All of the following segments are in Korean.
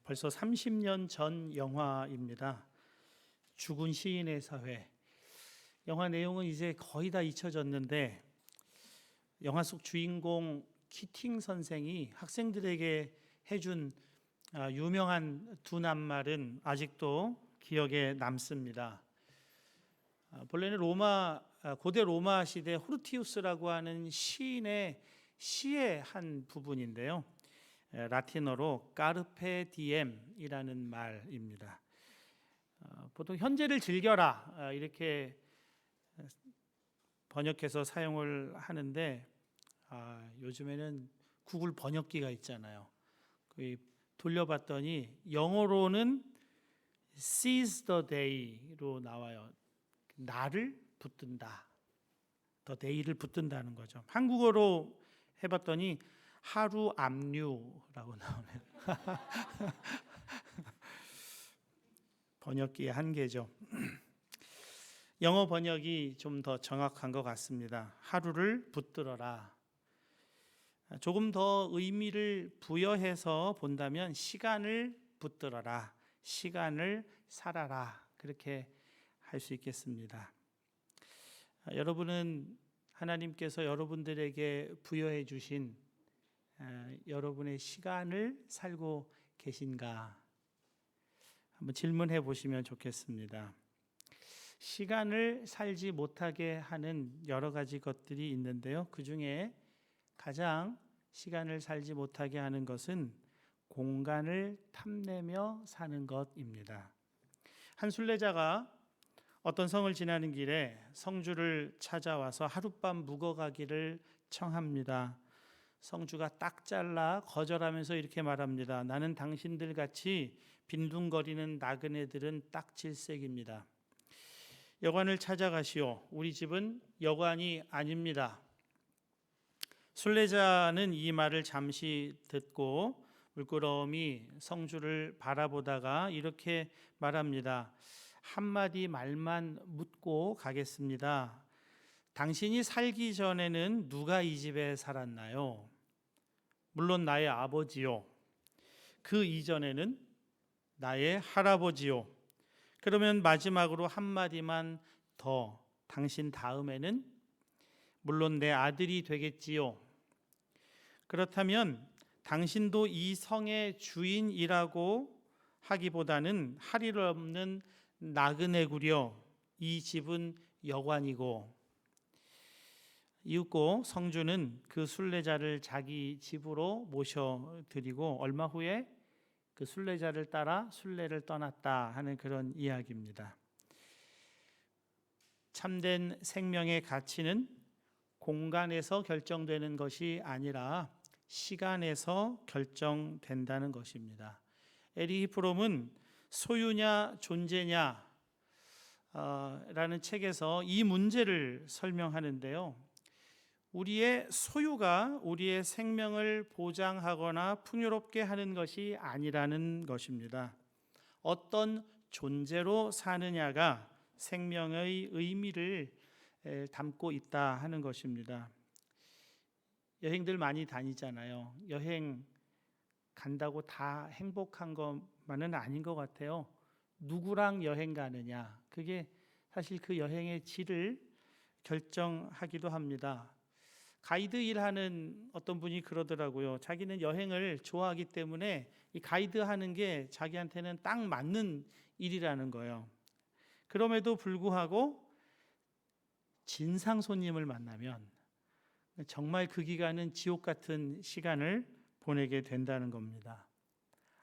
벌써 30년 전 영화입니다. 죽은 시인의 사회. 영화 내용은 이제 거의 다 잊혀졌는데 영화 속 주인공 키팅 선생이 학생들에게 해준 유명한 두 낱말은 아직도 기억에 남습니다. 본래는 고대 로마 시대 호르티우스라고 하는 시인의 시의 한 부분인데요. 라틴어로 까르페 디엠이라는 말입니다. 보통 현재를 즐겨라 이렇게 번역해서 사용을 하는데 요즘에는 구글 번역기가 있잖아요. 돌려봤더니 영어로는 seize the day로 나와요. 날을 붙든다. the day를 붙든다는 거죠. 한국어로 해봤더니 하루 압류라고 나오네요. 번역기의 한계죠. 영어 번역이 좀 더 정확한 것 같습니다. 하루를 붙들어라. 조금 더 의미를 부여해서 본다면 시간을 붙들어라. 시간을 살아라. 그렇게 할 수 있겠습니다. 여러분은 하나님께서 여러분들에게 부여해 주신 여러분의 시간을 살고 계신가? 한번 질문해 보시면 좋겠습니다. 시간을 살지 못하게 하는 여러 가지 것들이 있는데요. 그 중에 가장 시간을 살지 못하게 하는 것은 공간을 탐내며 사는 것입니다. 한 순례자가 어떤 성을 지나는 길에 성주를 찾아와서 하룻밤 묵어가기를 청합니다. 성주가 딱 잘라 거절하면서 이렇게 말합니다. 나는 당신들 같이 빈둥거리는 나그네들은 딱 질색입니다. 여관을 찾아가시오. 우리 집은 여관이 아닙니다. 순례자는 이 말을 잠시 듣고 물끄러미 성주를 바라보다가 이렇게 말합니다. 한마디 말만 묻고 가겠습니다. 당신이 살기 전에는 누가 이 집에 살았나요? 물론 나의 아버지요. 그 이전에는 나의 할아버지요. 그러면 마지막으로 한마디만 더. 당신 다음에는 물론 내 아들이 되겠지요. 그렇다면 당신도 이 성의 주인이라고 하기보다는 할 일 없는 나그네구려. 이 집은 여관이고. 이윽고 성주는 그 순례자를 자기 집으로 모셔드리고 얼마 후에 그 순례자를 따라 순례를 떠났다 하는 그런 이야기입니다. 참된 생명의 가치는 공간에서 결정되는 것이 아니라 시간에서 결정된다는 것입니다. 에리 프롬은 소유냐 존재냐 라는 책에서 이 문제를 설명하는데요. 우리의 소유가 우리의 생명을 보장하거나 풍요롭게 하는 것이 아니라는 것입니다. 어떤 존재로 사느냐가 생명의 의미를 담고 있다 하는 것입니다. 여행들 많이 다니잖아요. 여행 간다고 다 행복한 것만은 아닌 것 같아요. 누구랑 여행 가느냐, 그게 사실 그 여행의 질을 결정하기도 합니다. 가이드 일하는 어떤 분이 그러더라고요. 자기는 여행을 좋아하기 때문에 이 가이드 하는 게 자기한테는 딱 맞는 일이라는 거예요. 그럼에도 불구하고 진상 손님을 만나면 정말 그 기간은 지옥 같은 시간을 보내게 된다는 겁니다.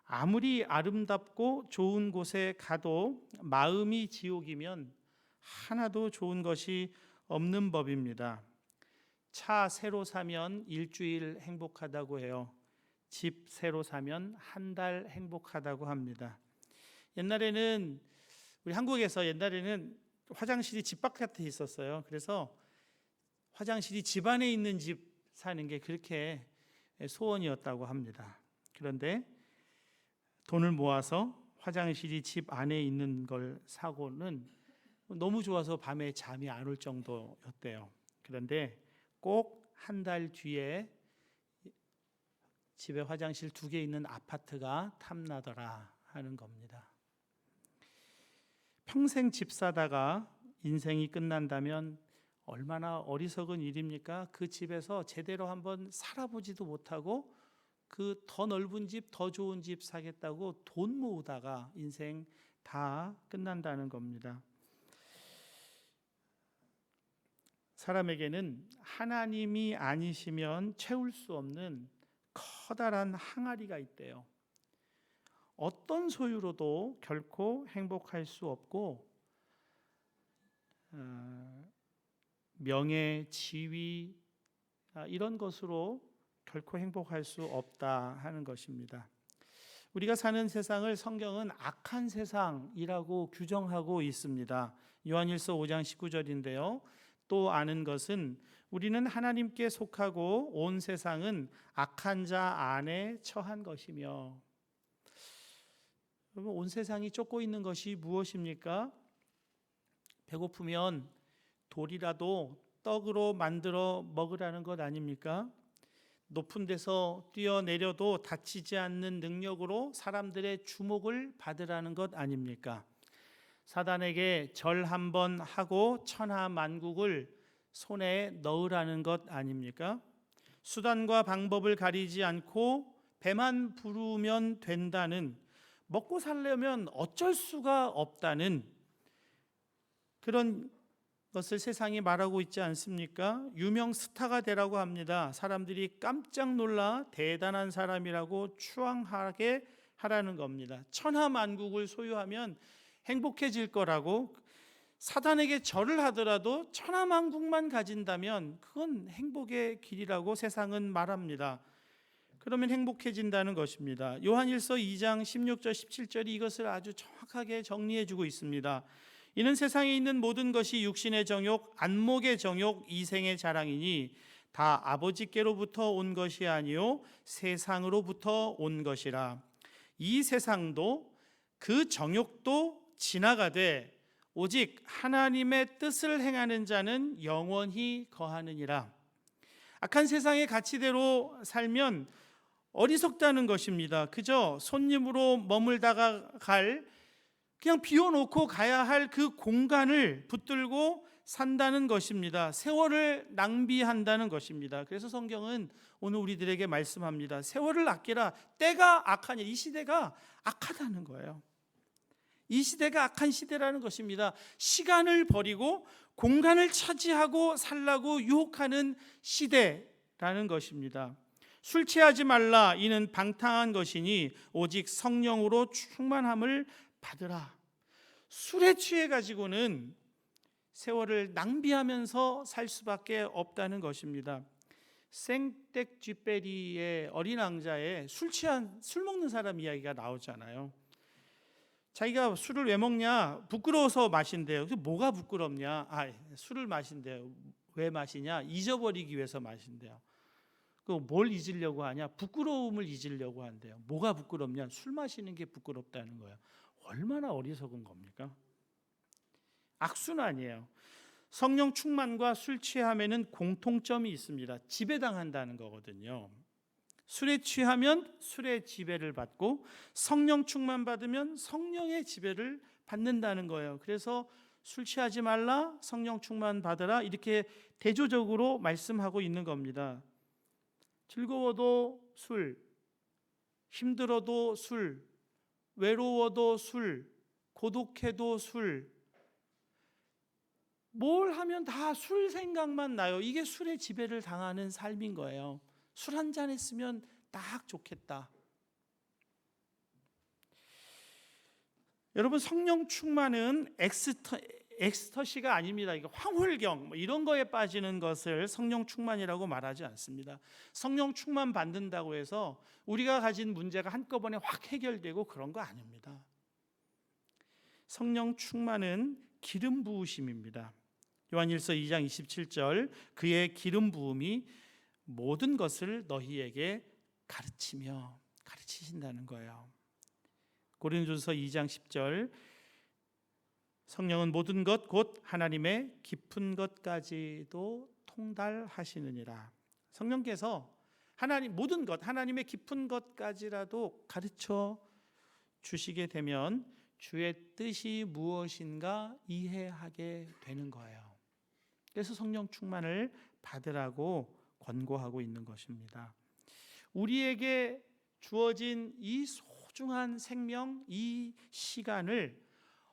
아무리 아름답고 좋은 곳에 가도 마음이 지옥이면 하나도 좋은 것이 없는 법입니다. 차 새로 사면 일주일 행복하다고 해요. 집 새로 사면 한 달 행복하다고 합니다. 옛날에는 우리 한국에서 화장실이 집 바깥에 있었어요. 그래서 화장실이 집 안에 있는 집 사는 게 그렇게 소원이었다고 합니다. 그런데 돈을 모아서 화장실이 집 안에 있는 걸 사고는 너무 좋아서 밤에 잠이 안 올 정도였대요. 그런데 꼭 한 달 뒤에 집에 화장실 2개 있는 아파트가 탐나더라 하는 겁니다. 평생 집 사다가 인생이 끝난다면 얼마나 어리석은 일입니까? 그 집에서 제대로 한번 살아보지도 못하고 그 더 넓은 집, 더 좋은 집 사겠다고 돈 모으다가 인생 다 끝난다는 겁니다. 사람에게는 하나님이 아니시면 채울 수 없는 커다란 항아리가 있대요. 어떤 소유로도 결코 행복할 수 없고 명예, 지위 이런 것으로 결코 행복할 수 없다 하는 것입니다. 우리가 사는 세상을 성경은 악한 세상이라고 규정하고 있습니다. 요한일서 5장 19절인데요. 또 아는 것은 우리는 하나님께 속하고 온 세상은 악한 자 안에 처한 것이며. 여러분, 온 세상이 쫓고 있는 것이 무엇입니까? 배고프면 돌이라도 떡으로 만들어 먹으라는 것 아닙니까? 높은 데서 뛰어내려도 다치지 않는 능력으로 사람들의 주목을 받으라는 것 아닙니까? 사단에게 절 한번 하고 천하만국을 손에 넣으라는 것 아닙니까? 수단과 방법을 가리지 않고 배만 부르면 된다는, 먹고 살려면 어쩔 수가 없다는 그런 것을 세상이 말하고 있지 않습니까? 유명 스타가 되라고 합니다. 사람들이 깜짝 놀라 대단한 사람이라고 추앙하게 하라는 겁니다. 천하만국을 소유하면 행복해질 거라고, 사단에게 절을 하더라도 천하만국만 가진다면 그건 행복의 길이라고 세상은 말합니다. 그러면 행복해진다는 것입니다. 요한일서 2장 16절 17절이 이것을 아주 정확하게 정리해주고 있습니다. 이는 세상에 있는 모든 것이 육신의 정욕, 안목의 정욕, 이생의 자랑이니 다 아버지께로부터 온 것이 아니요 세상으로부터 온 것이라. 이 세상도 그 정욕도 지나가되 오직 하나님의 뜻을 행하는 자는 영원히 거하느니라. 악한 세상의 가치대로 살면 어리석다는 것입니다. 그저 손님으로 머물다가 그냥 비워놓고 가야 할 그 공간을 붙들고 산다는 것입니다. 세월을 낭비한다는 것입니다. 그래서 성경은 오늘 우리들에게 말씀합니다. 세월을 아끼라. 때가 악하니, 이 시대가 악하다는 거예요. 이 시대가 악한 시대라는 것입니다. 시간을 버리고 공간을 차지하고 살라고 유혹하는 시대라는 것입니다. 술 취하지 말라. 이는 방탕한 것이니 오직 성령으로 충만함을 받으라. 술에 취해 가지고는 세월을 낭비하면서 살 수밖에 없다는 것입니다. 생텍쥐페리의 어린 왕자에 술 먹는 사람 이야기가 나오잖아요. 자기가 술을 왜 먹냐? 부끄러워서 마신대요. 뭐가 부끄럽냐? 술을 마신대요. 왜 마시냐? 잊어버리기 위해서 마신대요. 뭘 잊으려고 하냐? 부끄러움을 잊으려고 한대요. 뭐가 부끄럽냐? 술 마시는 게 부끄럽다는 거예요. 얼마나 어리석은 겁니까? 악순환이에요. 성령 충만과 술 취함에는 공통점이 있습니다. 지배당한다는 거거든요. 술에 취하면 술의 지배를 받고 성령 충만 받으면 성령의 지배를 받는다는 거예요. 그래서 술 취하지 말라, 성령 충만 받으라, 이렇게 대조적으로 말씀하고 있는 겁니다. 즐거워도 술, 힘들어도 술, 외로워도 술, 고독해도 술, 뭘 하면 다 술 생각만 나요. 이게 술의 지배를 당하는 삶인 거예요. 술 한 잔 했으면 딱 좋겠다. 여러분, 성령 충만은 엑스터시가 아닙니다. 이거 황홀경 이런 거에 빠지는 것을 성령 충만이라고 말하지 않습니다. 성령 충만 받는다고 해서 우리가 가진 문제가 한꺼번에 확 해결되고 그런 거 아닙니다. 성령 충만은 기름 부으심입니다. 요한일서 2장 27절, 그의 기름 부음이 모든 것을 너희에게 가르치신다는 거예요. 고린도전서 2장 10절, 성령은 모든 것 곧 하나님의 깊은 것까지도 통달하시느니라. 성령께서 하나님 모든 것, 하나님의 깊은 것까지라도 가르쳐 주시게 되면 주의 뜻이 무엇인가 이해하게 되는 거예요. 그래서 성령 충만을 받으라고 권고하고 있는 것입니다. 우리에게 주어진 이 소중한 생명, 이 시간을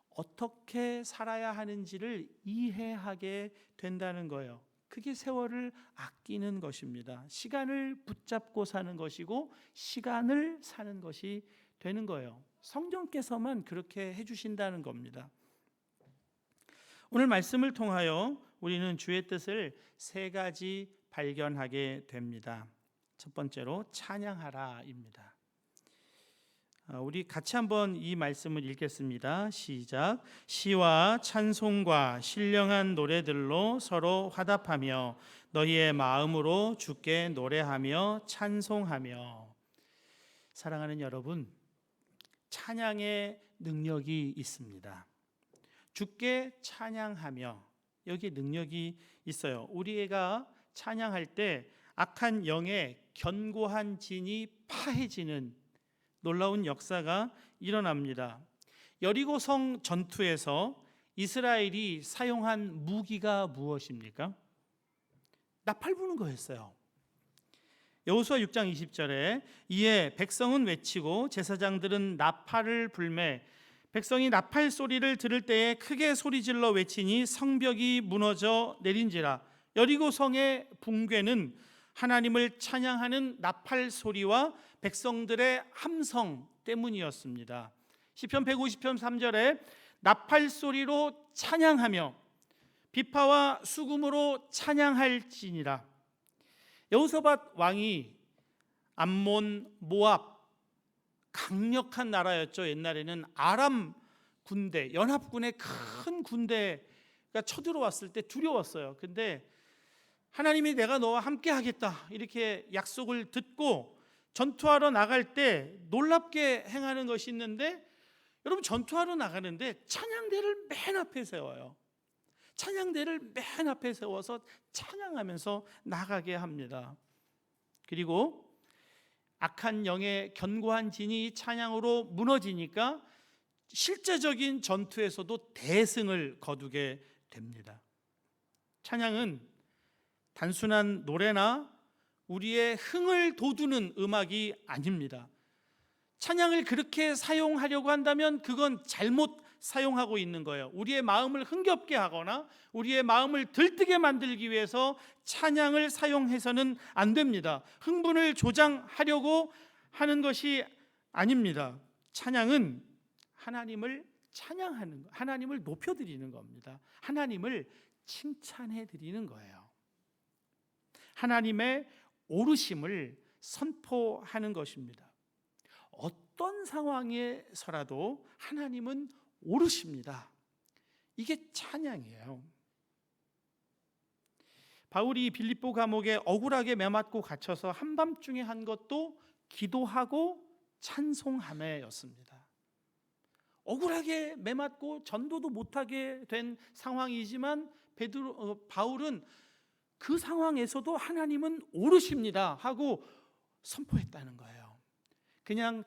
어떻게 살아야 하는지를 이해하게 된다는 거예요. 그게 세월을 아끼는 것입니다. 시간을 붙잡고 사는 것이고 시간을 사는 것이 되는 거예요. 성령께서만 그렇게 해주신다는 겁니다. 오늘 말씀을 통하여 우리는 주의 뜻을 세 가지 발견하게 됩니다. 첫 번째로 찬양하라입니다. 우리 같이 한번 이 말씀을 읽겠습니다. 시작. 시와 찬송과 신령한 노래들로 서로 화답하며 너희의 마음으로 주께 노래하며 찬송하며. 사랑하는 여러분, 찬양의 능력이 있습니다. 주께 찬양하며, 여기 능력이 있어요. 우리가 찬양할 때 악한 영의 견고한 진이 파해지는 놀라운 역사가 일어납니다. 여리고성 전투에서 이스라엘이 사용한 무기가 무엇입니까? 나팔 부는 거였어요. 여호수아 6장 20절에 이에 백성은 외치고 제사장들은 나팔을 불매 백성이 나팔 소리를 들을 때에 크게 소리질러 외치니 성벽이 무너져 내린지라. 여리고성의 붕괴는 하나님을 찬양하는 나팔 소리와 백성들의 함성 때문이었습니다. 시편 150편 3절에 나팔 소리로 찬양하며 비파와 수금으로 찬양할지니라. 여호사밧 왕이 암몬, 모압 강력한 나라였죠. 옛날에는 아람 군대, 연합군의 큰 군대가 쳐들어왔을 때 두려웠어요. 근데 하나님이 내가 너와 함께 하겠다 이렇게 약속을 듣고 전투하러 나갈 때 놀랍게 행하는 것이 있는데, 여러분 전투하러 나가는데 찬양대를 맨 앞에 세워요. 찬양대를 맨 앞에 세워서 찬양하면서 나가게 합니다. 그리고 악한 영의 견고한 진이 찬양으로 무너지니까 실제적인 전투에서도 대승을 거두게 됩니다. 찬양은 단순한 노래나 우리의 흥을 돋우는 음악이 아닙니다. 찬양을 그렇게 사용하려고 한다면 그건 잘못 사용하고 있는 거예요. 우리의 마음을 흥겹게 하거나 우리의 마음을 들뜨게 만들기 위해서 찬양을 사용해서는 안 됩니다. 흥분을 조장하려고 하는 것이 아닙니다. 찬양은 하나님을 찬양하는 것, 하나님을 높여드리는 겁니다. 하나님을 칭찬해 드리는 거예요. 하나님의 오르심을 선포하는 것입니다. 어떤 상황에서라도 하나님은 오르십니다. 이게 찬양이에요. 바울이 빌립보 감옥에 억울하게 매맞고 갇혀서 한밤중에 한 것도 기도하고 찬송함에였습니다. 억울하게 매맞고 전도도 못하게 된 상황이지만 바울은 그 상황에서도 하나님은 오르십니다 하고 선포했다는 거예요. 그냥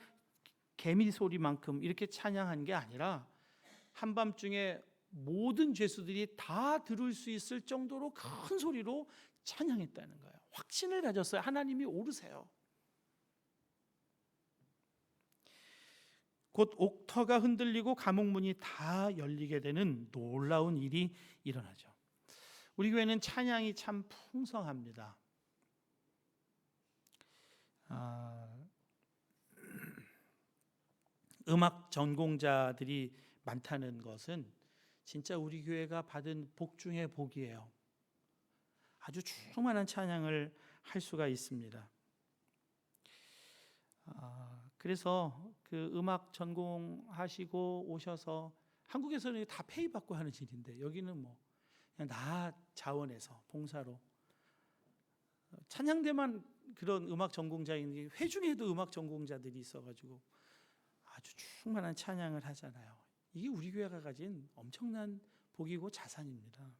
개미 소리만큼 이렇게 찬양한 게 아니라 한밤중에 모든 죄수들이 다 들을 수 있을 정도로 큰 소리로 찬양했다는 거예요. 확신을 가졌어요. 하나님이 오르세요. 곧 옥터가 흔들리고 감옥문이 다 열리게 되는 놀라운 일이 일어나죠. 우리 교회는 찬양이 참 풍성합니다. 음악 전공자들이 많다는 것은 진짜 우리 교회가 받은 복 중에 복이에요. 아주 충만한 찬양을 할 수가 있습니다. 그래서 그 음악 전공하시고 오셔서 한국에서는 다 페이 받고 하는 일인데 여기는 뭐 그냥 나 자원해서 봉사로 찬양대만 그런 음악 전공자인데 회중에도 음악 전공자들이 있어가지고 아주 충만한 찬양을 하잖아요. 이게 우리 교회가 가진 엄청난 복이고 자산입니다.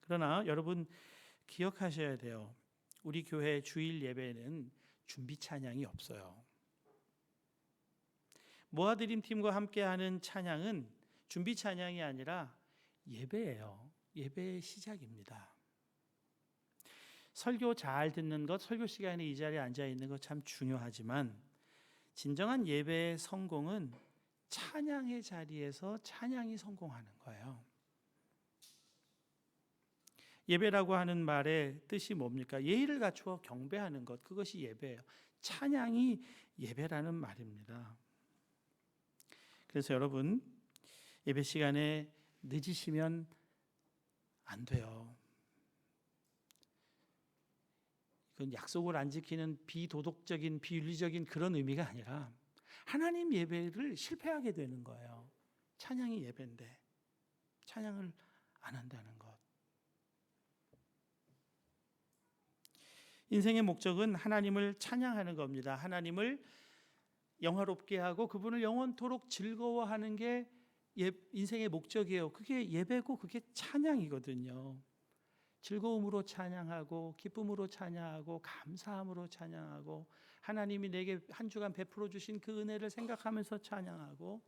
그러나 여러분 기억하셔야 돼요. 우리 교회 주일 예배는 준비 찬양이 없어요. 모아드림 팀과 함께하는 찬양은 준비 찬양이 아니라 예배예요. 예배의 시작입니다. 설교 잘 듣는 것, 설교 시간에 이 자리에 앉아 있는 것 참 중요하지만 진정한 예배의 성공은 찬양의 자리에서 찬양이 성공하는 거예요. 예배라고 하는 말의 뜻이 뭡니까? 예의를 갖추어 경배하는 것, 그것이 예배예요. 찬양이 예배라는 말입니다. 그래서 여러분, 예배 시간에 늦으시면 안 돼요. 그건 약속을 안 지키는 비도덕적인, 비윤리적인 그런 의미가 아니라 하나님 예배를 실패하게 되는 거예요. 찬양이 예배인데 찬양을 안 한다는 것. 인생의 목적은 하나님을 찬양하는 겁니다. 하나님을 영화롭게 하고 그분을 영원토록 즐거워하는 게 인생의 목적이에요. 그게 예배고 그게 찬양이거든요. 즐거움으로 찬양하고 기쁨으로 찬양하고 감사함으로 찬양하고 하나님이 내게 한 주간 베풀어 주신 그 은혜를 생각하면서 찬양하고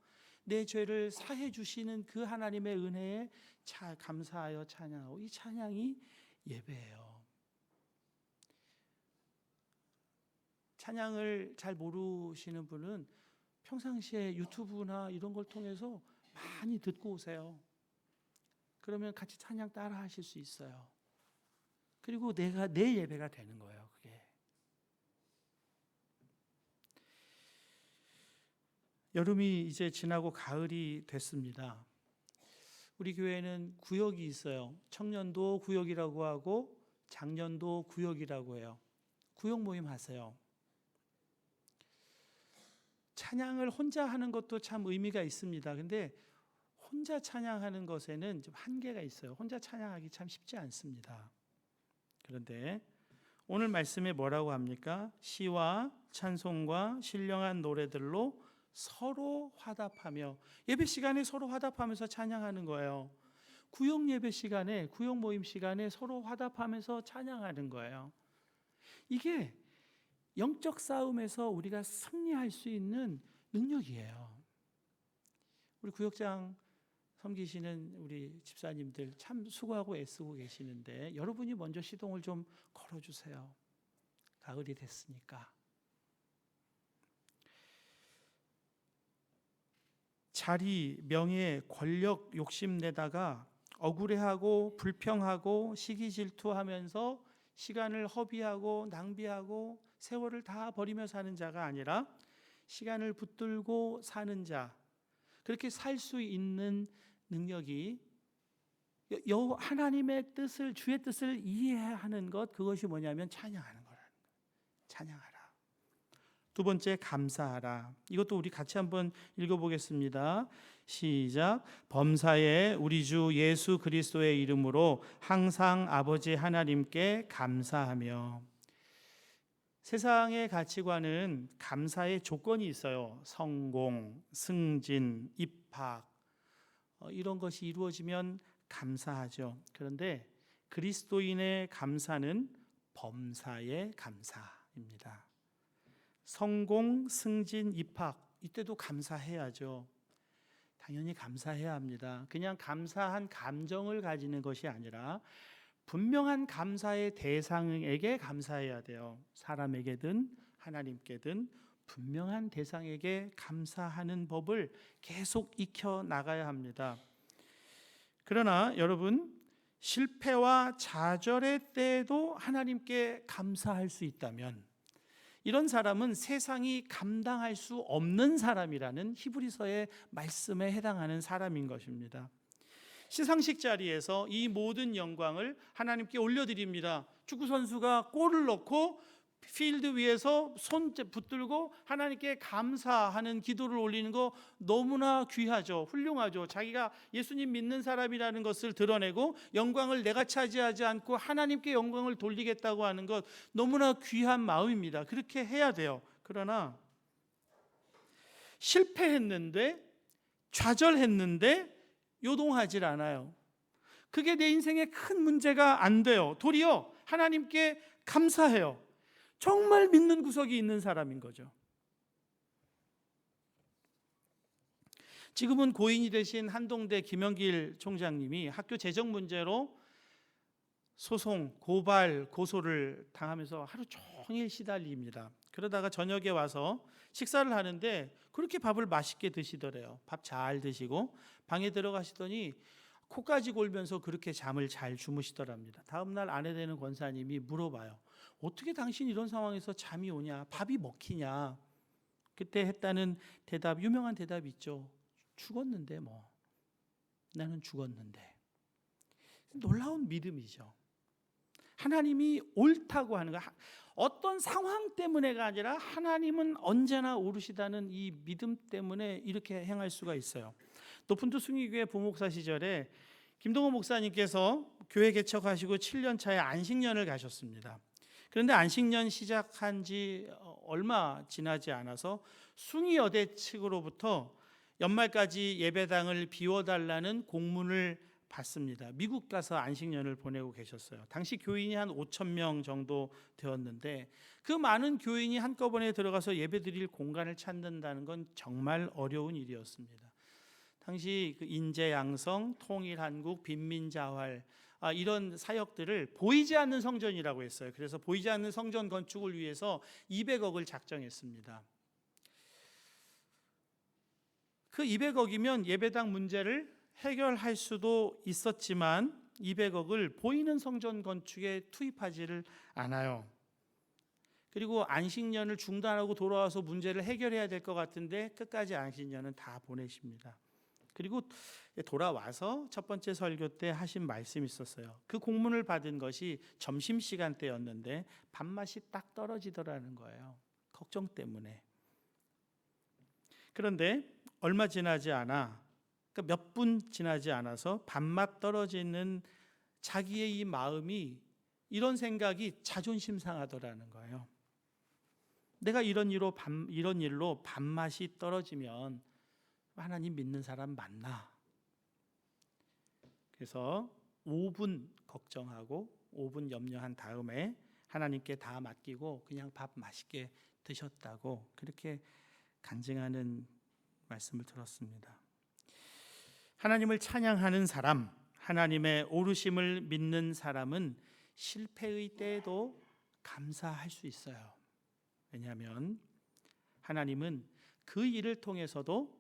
내 죄를 사해 주시는 그 하나님의 은혜에 감사하여 찬양하고, 이 찬양이 예배예요. 찬양을 잘 모르시는 분은 평상시에 유튜브나 이런 걸 통해서 많이 듣고 오세요. 그러면 같이 찬양 따라 하실 수 있어요. 그리고 내 예배가 되는 거예요, 그게. 여름이 이제 지나고 가을이 됐습니다. 우리 교회는 구역이 있어요. 청년도 구역이라고 하고 장년도 구역이라고 해요. 구역 모임 하세요. 찬양을 혼자 하는 것도 참 의미가 있습니다. 근데 혼자 찬양하는 것에는 좀 한계가 있어요. 혼자 찬양하기 참 쉽지 않습니다. 그런데 오늘 말씀에 뭐라고 합니까? 시와 찬송과 신령한 노래들로 서로 화답하며, 예배 시간에 서로 화답하면서 찬양하는 거예요. 구역 예배 시간에, 구역 모임 시간에 서로 화답하면서 찬양하는 거예요. 이게 영적 싸움에서 우리가 승리할 수 있는 능력이에요. 우리 구역장 섬기시는 우리 집사님들 참 수고하고 애쓰고 계시는데 여러분이 먼저 시동을 좀 걸어주세요. 가을이 됐으니까. 자리, 명예, 권력 욕심내다가 억울해하고 불평하고 시기 질투하면서 시간을 허비하고 낭비하고 세월을 다 버리며 사는 자가 아니라 시간을 붙들고 사는 자, 그렇게 살 수 있는 능력이 하나님의 뜻을, 주의 뜻을 이해하는 것, 그것이 뭐냐면 찬양하는 거라는 거예요. 찬양하라. 두 번째, 감사하라. 이것도 우리 같이 한번 읽어보겠습니다. 시작. 범사에 우리 주 예수 그리스도의 이름으로 항상 아버지 하나님께 감사하며. 세상의 가치관은 감사의 조건이 있어요. 성공, 승진, 입학, 이런 것이 이루어지면 감사하죠. 그런데 그리스도인의 감사는 범사의 감사입니다. 성공, 승진, 입학, 이때도 감사해야죠. 당연히 감사해야 합니다. 그냥 감사한 감정을 가지는 것이 아니라 분명한 감사의 대상에게 감사해야 돼요. 사람에게든 하나님께든 분명한 대상에게 감사하는 법을 계속 익혀 나가야 합니다. 그러나 여러분, 실패와 좌절의 때에도 하나님께 감사할 수 있다면 이런 사람은 세상이 감당할 수 없는 사람이라는 히브리서의 말씀에 해당하는 사람인 것입니다. 시상식 자리에서 이 모든 영광을 하나님께 올려드립니다. 축구 선수가 골을 넣고 필드 위에서 손 붙들고 하나님께 감사하는 기도를 올리는 거 너무나 귀하죠. 훌륭하죠. 자기가 예수님 믿는 사람이라는 것을 드러내고 영광을 내가 차지하지 않고 하나님께 영광을 돌리겠다고 하는 것 너무나 귀한 마음입니다. 그렇게 해야 돼요. 그러나 실패했는데, 좌절했는데 요동하질 않아요. 그게 내 인생에 큰 문제가 안 돼요. 도리어 하나님께 감사해요. 정말 믿는 구석이 있는 사람인 거죠. 지금은 고인이 되신 한동대 김영길 총장님이 학교 재정 문제로 소송, 고발, 고소를 당하면서 하루 종일 시달립니다. 그러다가 저녁에 와서 식사를 하는데 그렇게 밥을 맛있게 드시더래요. 밥 잘 드시고 방에 들어가시더니 코까지 골면서 그렇게 잠을 잘 주무시더랍니다. 다음 날 아내 되는 권사님이 물어봐요. 어떻게 당신 이런 상황에서 잠이 오냐? 밥이 먹히냐? 그때 했다는 대답, 유명한 대답이 있죠. 죽었는데 뭐. 나는 죽었는데. 놀라운 믿음이죠. 하나님이 옳다고 하는 거, 어떤 상황 때문에가 아니라 하나님은 언제나 옳으시다는 이 믿음 때문에 이렇게 행할 수가 있어요. 높은도 숭의교회 부목사 시절에 김동호 목사님께서 교회 개척하시고 7년 차에 안식년을 가셨습니다. 그런데 안식년 시작한 지 얼마 지나지 않아서 숭의여대 측으로부터 연말까지 예배당을 비워달라는 공문을 받습니다. 미국 가서 안식년을 보내고 계셨어요. 당시 교인이 한 5,000명 정도 되었는데 그 많은 교인이 한꺼번에 들어가서 예배드릴 공간을 찾는다는 건 정말 어려운 일이었습니다. 당시 그 인재양성, 통일한국, 빈민자활 이런 사역들을 보이지 않는 성전이라고 했어요. 그래서 보이지 않는 성전 건축을 위해서 200억을 작정했습니다. 그 200억이면 예배당 문제를 해결할 수도 있었지만 200억을 보이는 성전 건축에 투입하지를 않아요. 그리고 안식년을 중단하고 돌아와서 문제를 해결해야 될 것 같은데 끝까지 안식년은 다 보내십니다. 그리고 돌아와서 첫 번째 설교 때 하신 말씀이 있었어요. 그 공문을 받은 것이 점심시간 때였는데 밥맛이 딱 떨어지더라는 거예요. 걱정 때문에. 그런데 얼마 지나지 않아, 그러니까 몇 분 지나지 않아서 밥맛 떨어지는 자기의 이 마음이, 이런 생각이 자존심 상하더라는 거예요. 내가 이런 일로 밥맛이 떨어지면 하나님 믿는 사람 맞나? 그래서 5분 걱정하고 5분 염려한 다음에 하나님께 다 맡기고 그냥 밥 맛있게 드셨다고 그렇게 간증하는 말씀을 들었습니다. 하나님을 찬양하는 사람, 하나님의 오르심을 믿는 사람은 실패의 때에도 감사할 수 있어요. 왜냐하면 하나님은 그 일을 통해서도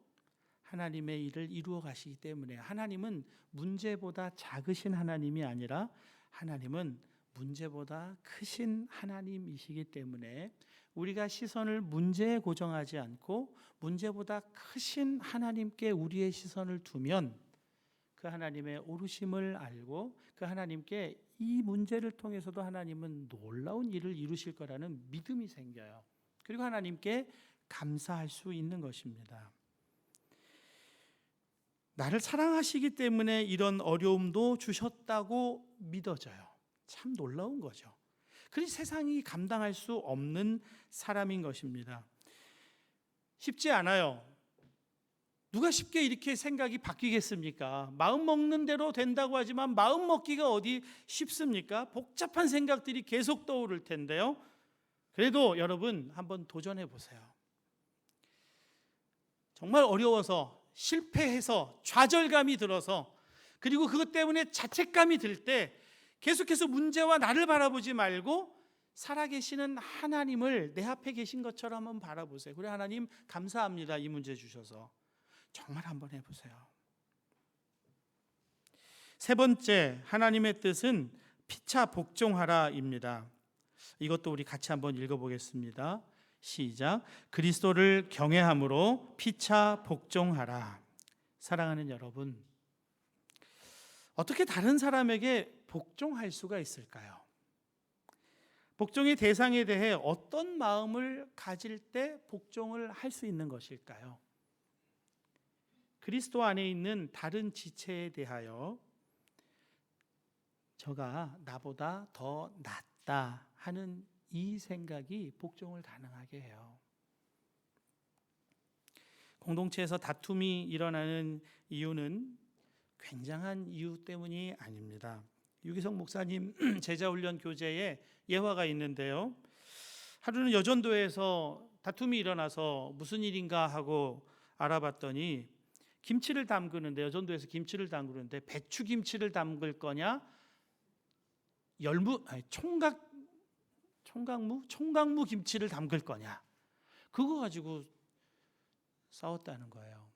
하나님의 일을 이루어 가시기 때문에, 하나님은 문제보다 작으신 하나님이 아니라 하나님은 문제보다 크신 하나님이시기 때문에 우리가 시선을 문제에 고정하지 않고 문제보다 크신 하나님께 우리의 시선을 두면 그 하나님의 오르심을 알고 그 하나님께 이 문제를 통해서도 하나님은 놀라운 일을 이루실 거라는 믿음이 생겨요. 그리고 하나님께 감사할 수 있는 것입니다. 나를 사랑하시기 때문에 이런 어려움도 주셨다고 믿어져요. 참 놀라운 거죠. 그래서 세상이 감당할 수 없는 사람인 것입니다. 쉽지 않아요. 누가 쉽게 이렇게 생각이 바뀌겠습니까? 마음 먹는 대로 된다고 하지만 마음 먹기가 어디 쉽습니까? 복잡한 생각들이 계속 떠오를 텐데요. 그래도 여러분 한번 도전해 보세요. 정말 어려워서, 실패해서, 좌절감이 들어서, 그리고 그것 때문에 자책감이 들 때 계속해서 문제와 나를 바라보지 말고 살아계시는 하나님을 내 앞에 계신 것처럼 한번 바라보세요. 그래, 하나님 감사합니다. 이 문제 주셔서. 정말 한번 해보세요. 세 번째, 하나님의 뜻은 피차 복종하라입니다. 이것도 우리 같이 한번 읽어보겠습니다. 시작. 그리스도를 경외함으로 피차 복종하라. 사랑하는 여러분, 어떻게 다른 사람에게 복종할 수가 있을까요? 복종의 대상에 대해 어떤 마음을 가질 때 복종을 할 수 있는 것일까요? 그리스도 안에 있는 다른 지체에 대하여 저가 나보다 더 낫다 하는 이 생각이 복종을 가능하게 해요. 공동체에서 다툼이 일어나는 이유는 굉장한 이유 때문이 아닙니다. 유기성 목사님 제자훈련 교재에 예화가 있는데요. 하루는 여전도에서 다툼이 일어나서 무슨 일인가 하고 알아봤더니 김치를 담그는데, 여전도에서 김치를 담그는데 배추김치를 담글 거냐, 총각무 김치를 담글 거냐, 그거 가지고 싸웠다는 거예요.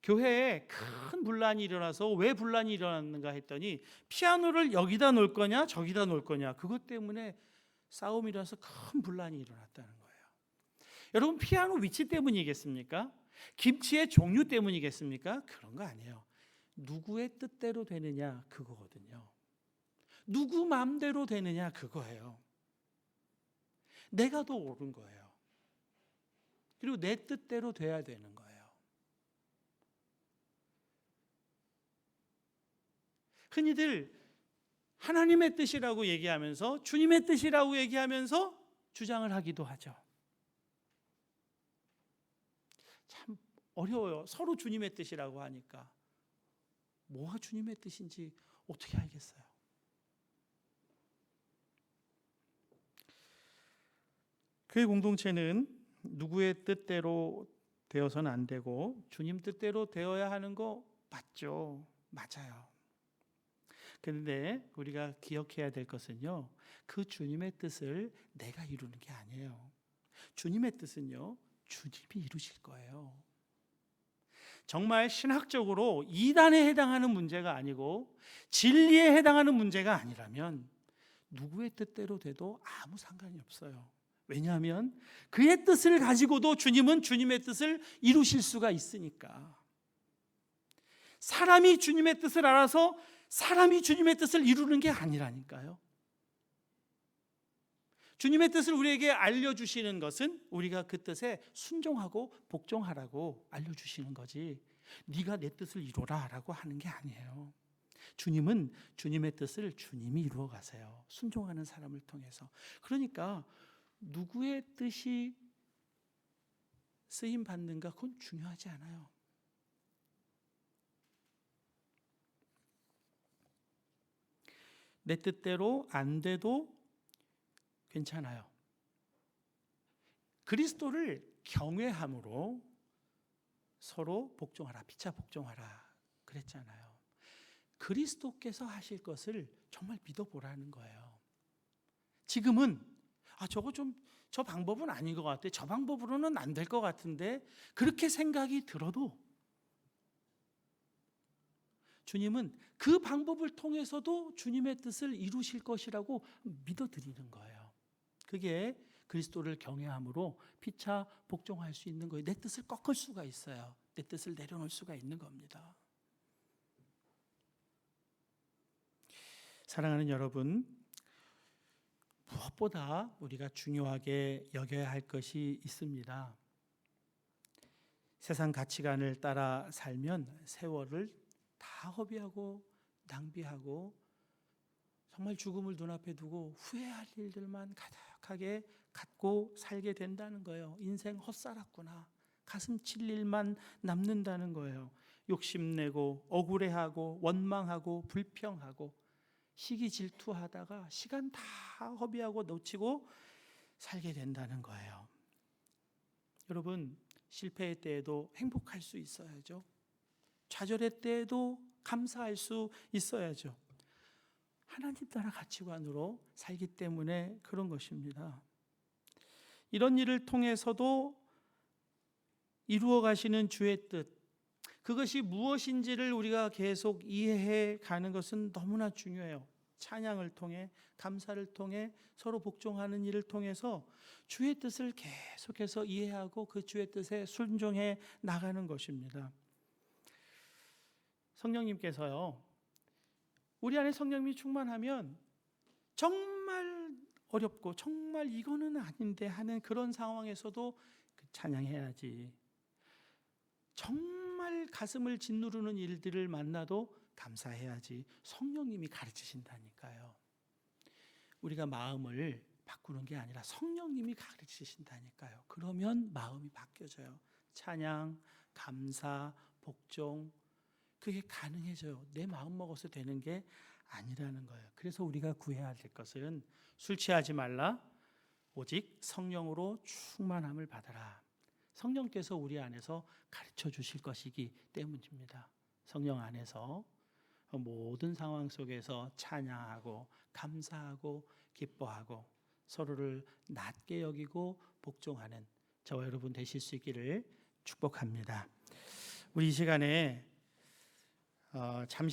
교회에 큰 분란이 일어나서 왜 분란이 일어났는가 했더니 피아노를 여기다 놓을 거냐 저기다 놓을 거냐, 그것 때문에 싸움이 일어나서 큰 분란이 일어났다는 거예요. 여러분, 피아노 위치 때문이겠습니까? 김치의 종류 때문이겠습니까? 그런 거 아니에요. 누구의 뜻대로 되느냐, 그거거든요. 누구 마음대로 되느냐, 그거예요. 내가 더 옳은 거예요. 그리고 내 뜻대로 돼야 되는 거예요. 흔히들 하나님의 뜻이라고 얘기하면서, 주님의 뜻이라고 얘기하면서 주장을 하기도 하죠. 참 어려워요. 서로 주님의 뜻이라고 하니까 뭐가 주님의 뜻인지 어떻게 알겠어요? 교회 공동체는 누구의 뜻대로 되어서는 안 되고 주님 뜻대로 되어야 하는 거 맞죠? 맞아요. 그런데 우리가 기억해야 될 것은요, 그 주님의 뜻을 내가 이루는 게 아니에요. 주님의 뜻은요, 주님이 이루실 거예요. 정말 신학적으로 이단에 해당하는 문제가 아니고 진리에 해당하는 문제가 아니라면 누구의 뜻대로 돼도 아무 상관이 없어요. 왜냐하면 그의 뜻을 가지고도 주님은 주님의 뜻을 이루실 수가 있으니까. 사람이 주님의 뜻을 알아서 사람이 주님의 뜻을 이루는 게 아니라니까요. 주님의 뜻을 우리에게 알려주시는 것은 우리가 그 뜻에 순종하고 복종하라고 알려주시는 거지, 네가 내 뜻을 이루라 라고 하는 게 아니에요. 주님은 주님의 뜻을 주님이 이루어 가세요. 순종하는 사람을 통해서. 그러니까 누구의 뜻이 쓰임 받는가, 그건 중요하지 않아요. 내 뜻대로 안 돼도 괜찮아요. 그리스도를 경외함으로 서로 복종하라, 피차 복종하라 그랬잖아요. 그리스도께서 하실 것을 정말 믿어보라는 거예요. 지금은 저 방법은 아닌 것 같아, 저 방법으로는 안 될 것 같은데, 그렇게 생각이 들어도 주님은 그 방법을 통해서도 주님의 뜻을 이루실 것이라고 믿어드리는 거예요. 그게 그리스도를 경외함으로 피차 복종할 수 있는 거예요. 내 뜻을 꺾을 수가 있어요. 내 뜻을 내려놓을 수가 있는 겁니다. 사랑하는 여러분, 무엇보다 우리가 중요하게 여겨야 할 것이 있습니다. 세상 가치관을 따라 살면 세월을 다 허비하고 낭비하고 정말 죽음을 눈앞에 두고 후회할 일들만 가득하게 갖고 살게 된다는 거예요. 인생 헛살았구나, 가슴 칠 일만 남는다는 거예요. 욕심내고 억울해하고 원망하고 불평하고 시기 질투하다가 시간 다 허비하고 놓치고 살게 된다는 거예요. 여러분, 실패의 때에도 행복할 수 있어야죠. 좌절의 때에도 감사할 수 있어야죠. 하나님 나라 가치관으로 살기 때문에 그런 것입니다. 이런 일을 통해서도 이루어 가시는 주의 뜻, 그것이 무엇인지를 우리가 계속 이해해 가는 것은 너무나 중요해요. 찬양을 통해, 감사를 통해, 서로 복종하는 일을 통해서 주의 뜻을 계속해서 이해하고 그 주의 뜻에 순종해 나가는 것입니다. 성령님께서요, 우리 안에 성령님이 충만하면 정말 어렵고 정말 이거는 아닌데 하는 그런 상황에서도 찬양해야지, 정말 가슴을 짓누르는 일들을 만나도 감사해야지, 성령님이 가르치신다니까요. 우리가 마음을 바꾸는 게 아니라 성령님이 가르치신다니까요. 그러면 마음이 바뀌어져요. 찬양, 감사, 복종, 그게 가능해져요. 내 마음 먹어서 되는 게 아니라는 거예요. 그래서 우리가 구해야 될 것은 술 취하지 말라, 오직 성령으로 충만함을 받아라. 성령께서 우리 안에서 가르쳐 주실 것이기 때문입니다. 성령 안에서 모든 상황 속에서 찬양하고 감사하고 기뻐하고 서로를 낮게 여기고 복종하는 저와 여러분 되실 수 있기를 축복합니다. 우리 이 시간에 잠시